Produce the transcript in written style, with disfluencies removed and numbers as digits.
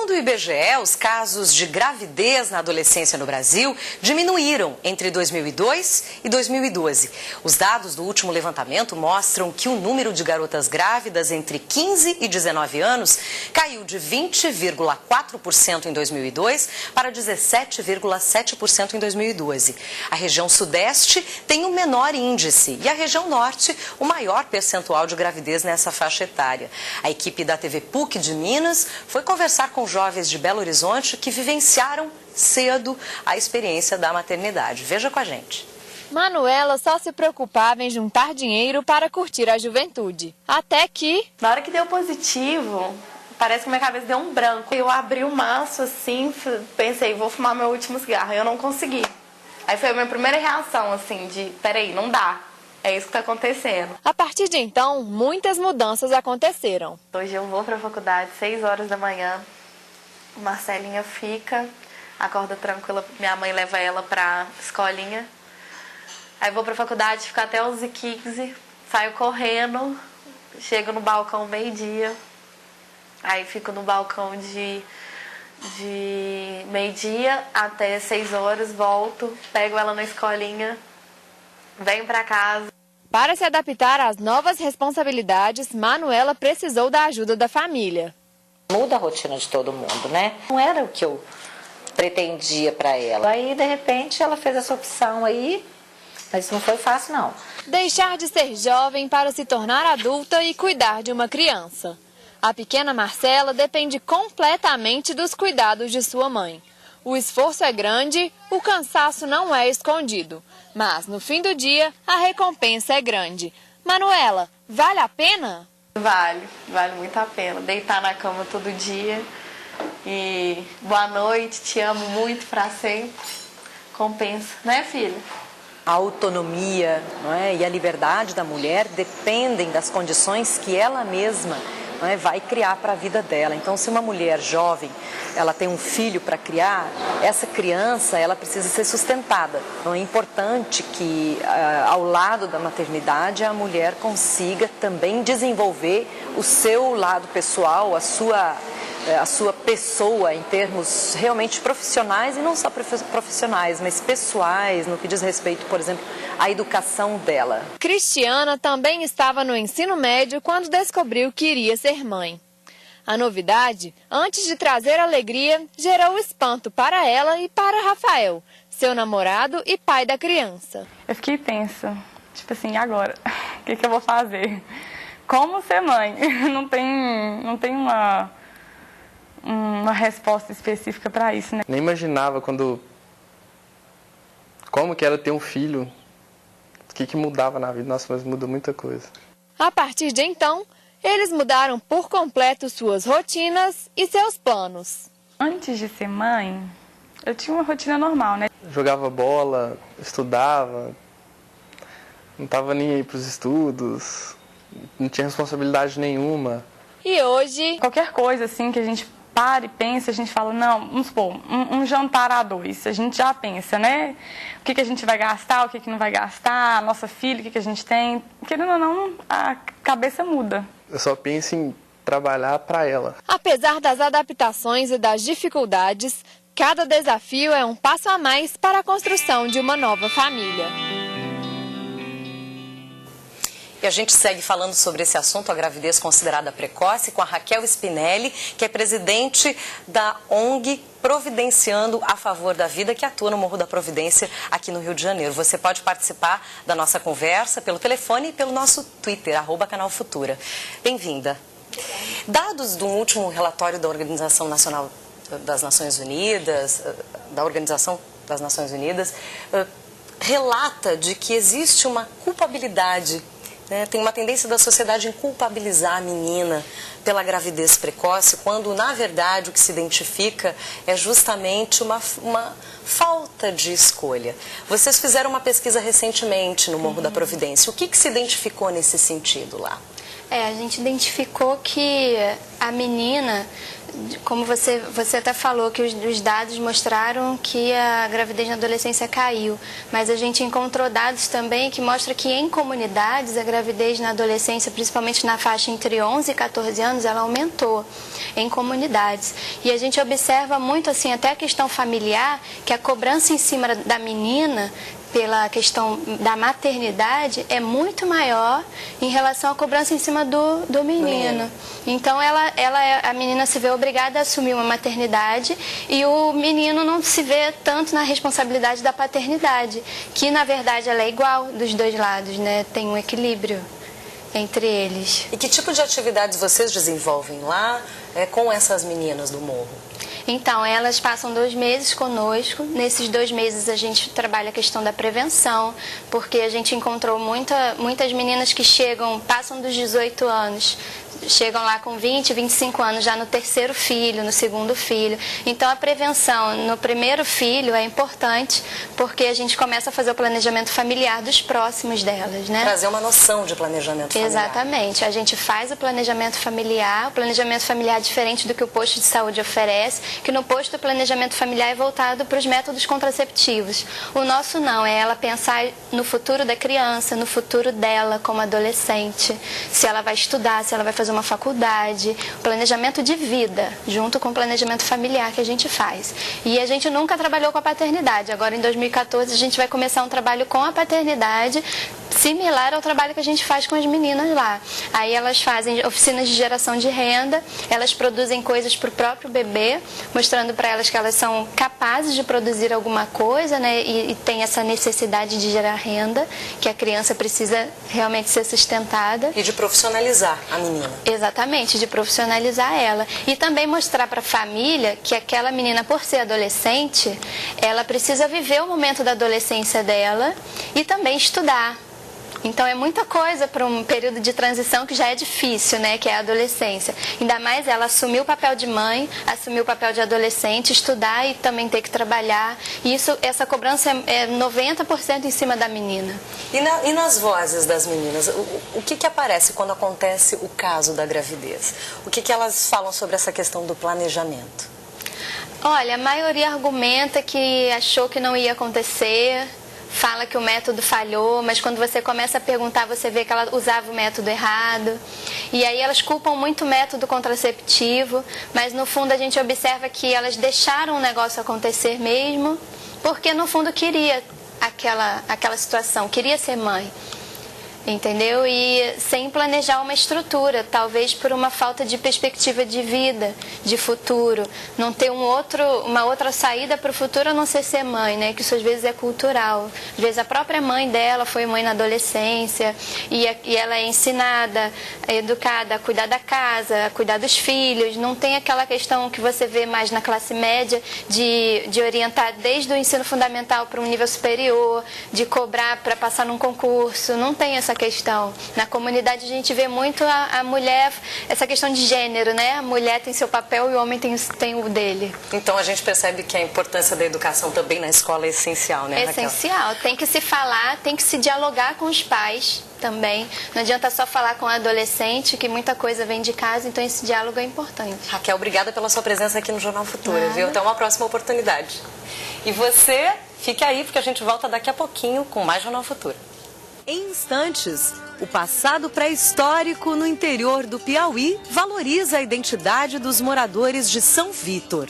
Segundo o IBGE, os casos de gravidez na adolescência no Brasil diminuíram entre 2002 e 2012. Os dados do último levantamento mostram que o número de garotas grávidas entre 15 e 19 anos caiu de 20,4% em 2002 para 17,7% em 2012. A região sudeste tem o menor índice e a região norte o maior percentual de gravidez nessa faixa etária. A equipe da TV PUC de Minas foi conversar com jovens de Belo Horizonte que vivenciaram cedo a experiência da maternidade. Veja com a gente. Manuela só se preocupava em juntar dinheiro para curtir a juventude. Até que... Na hora que deu positivo, parece que minha cabeça deu um branco. Eu abri o maço assim, pensei, vou fumar meu último cigarro. Eu não consegui. Aí foi a minha primeira reação, assim, de, peraí, não dá. É isso que está acontecendo. A partir de então, muitas mudanças aconteceram. Hoje eu vou para a faculdade, 6 horas da manhã. Marcelinha fica, acorda tranquila, minha mãe leva ela para escolinha. Aí vou para a faculdade, fico até 11h15, saio correndo, chego no balcão meio-dia. Aí fico no balcão de meio-dia até 6 horas, volto, pego ela na escolinha, venho para casa. Para se adaptar às novas responsabilidades, Manuela precisou da ajuda da família. Muda a rotina de todo mundo, né? Não era o que eu pretendia para ela. Aí, de repente, ela fez essa opção aí, mas não foi fácil, não. Deixar de ser jovem para se tornar adulta e cuidar de uma criança. A pequena Marcela depende completamente dos cuidados de sua mãe. O esforço é grande, o cansaço não é escondido. Mas, no fim do dia, a recompensa é grande. Manuela, vale a pena? Vale muito a pena. Deitar na cama todo dia e boa noite, te amo muito pra sempre. Compensa, né, filha? A autonomia, não é, e a liberdade da mulher dependem das condições que ela mesma, não é, vai criar para a vida dela. Então, se uma mulher jovem, ela tem um filho para criar, essa criança, ela precisa ser sustentada. Então, é importante que, ao lado da maternidade, a mulher consiga também desenvolver o seu lado pessoal, a sua pessoa em termos realmente profissionais e não só profissionais, mas pessoais, no que diz respeito, por exemplo, à educação dela. Cristiana também estava no ensino médio quando descobriu que iria ser mãe. A novidade, antes de trazer alegria, gerou espanto para ela e para Rafael, seu namorado e pai da criança. Eu fiquei tensa, tipo assim, e agora? O que eu vou fazer? Como ser mãe? Não tem uma resposta específica para isso, né? Nem imaginava como que era ter um filho, o que mudava na vida. Nossa, mas muda muita coisa. A partir de então, eles mudaram por completo suas rotinas e seus planos. Antes de ser mãe, eu tinha uma rotina normal, né? Jogava bola, estudava, não estava nem aí para os estudos, não tinha responsabilidade nenhuma. E hoje... Qualquer coisa assim que a gente para e pensa, a gente fala, não, vamos supor, um jantar a dois, a gente já pensa, né? O que a gente vai gastar, o que não vai gastar, a nossa filha, o que a gente tem. Querendo ou não, a cabeça muda. Eu só penso em trabalhar para ela. Apesar das adaptações e das dificuldades, cada desafio é um passo a mais para a construção de uma nova família. E a gente segue falando sobre esse assunto, a gravidez considerada precoce, com a Raquel Spinelli, que é presidente da ONG Providenciando a Favor da Vida, que atua no Morro da Providência, aqui no Rio de Janeiro. Você pode participar da nossa conversa pelo telefone e pelo nosso Twitter, @canalfutura. Bem-vinda. Dados do último relatório da Organização Nacional das Nações Unidas, relata de que existe uma culpabilidade, né? Tem uma tendência da sociedade em culpabilizar a menina pela gravidez precoce, quando, na verdade, o que se identifica é justamente uma falta de escolha. Vocês fizeram uma pesquisa recentemente no Morro da Providência. O que se identificou nesse sentido lá? A gente identificou que a menina, como você até falou, que os dados mostraram que a gravidez na adolescência caiu, mas a gente encontrou dados também que mostram que em comunidades a gravidez na adolescência, principalmente na faixa entre 11 e 14 anos, ela aumentou em comunidades. E a gente observa muito assim, até a questão familiar, que a cobrança em cima da menina pela questão da maternidade é muito maior em relação à cobrança em cima do menino. Então a menina se vê obrigada a assumir uma maternidade e o menino não se vê tanto na responsabilidade da paternidade, que na verdade ela é igual dos dois lados, né? Tem um equilíbrio entre eles. E que tipo de atividades vocês desenvolvem lá com essas meninas do morro? Então, elas passam 2 meses conosco. Nesses 2 meses a gente trabalha a questão da prevenção, porque a gente encontrou muitas meninas que passam dos 18 anos, chegam lá com 20, 25 anos, já no 3º filho, no 2º filho. Então, a prevenção no 1º filho é importante, porque a gente começa a fazer o planejamento familiar dos próximos delas, né? Trazer uma noção de planejamento familiar. Exatamente. A gente faz o planejamento familiar é diferente do que o posto de saúde oferece, que no posto o planejamento familiar é voltado para os métodos contraceptivos. O nosso não, é ela pensar no futuro da criança, no futuro dela como adolescente, se ela vai estudar, se ela vai fazer uma faculdade, planejamento de vida, junto com o planejamento familiar que a gente faz. E a gente nunca trabalhou com a paternidade. Agora, em 2014, a gente vai começar um trabalho com a paternidade, similar ao trabalho que a gente faz com as meninas lá. Aí elas fazem oficinas de geração de renda, elas produzem coisas para o próprio bebê, mostrando para elas que elas são capazes de produzir alguma coisa, né? E tem essa necessidade de gerar renda, que a criança precisa realmente ser sustentada. E de profissionalizar a menina. Exatamente, de profissionalizar ela. E também mostrar para a família que aquela menina, por ser adolescente, ela precisa viver o momento da adolescência dela e também estudar. Então é muita coisa para um período de transição que já é difícil, né, que é a adolescência. Ainda mais ela assumir o papel de mãe, assumir o papel de adolescente, estudar e também ter que trabalhar. E essa cobrança é 90% em cima da menina. E nas vozes das meninas, o que aparece quando acontece o caso da gravidez? O que elas falam sobre essa questão do planejamento? Olha, a maioria argumenta que achou que não ia acontecer, fala que o método falhou, mas quando você começa a perguntar, você vê que ela usava o método errado. E aí elas culpam muito o método contraceptivo, mas no fundo a gente observa que elas deixaram o negócio acontecer mesmo, porque no fundo queria aquela situação, queria ser mãe. Entendeu? E sem planejar uma estrutura, talvez por uma falta de perspectiva de vida, de futuro. Não ter uma outra saída para o futuro a não ser mãe, né? Que isso às vezes é cultural. Às vezes a própria mãe dela foi mãe na adolescência e ela é ensinada, educada a cuidar da casa, a cuidar dos filhos. Não tem aquela questão que você vê mais na classe média de orientar desde o ensino fundamental para um nível superior, de cobrar para passar num concurso. Não tem essa questão. Na comunidade a gente vê muito a mulher, essa questão de gênero, né? A mulher tem seu papel e o homem tem o dele. Então a gente percebe que a importância da educação também na escola é essencial, né, Raquel? Essencial. Tem que se falar, tem que se dialogar com os pais também. Não adianta só falar com o adolescente, que muita coisa vem de casa, então esse diálogo é importante. Raquel, obrigada pela sua presença aqui no Jornal Futura, viu? Até uma próxima oportunidade. E você, fique aí, porque a gente volta daqui a pouquinho com mais Jornal Futura. Em instantes, o passado pré-histórico no interior do Piauí valoriza a identidade dos moradores de São Vítor.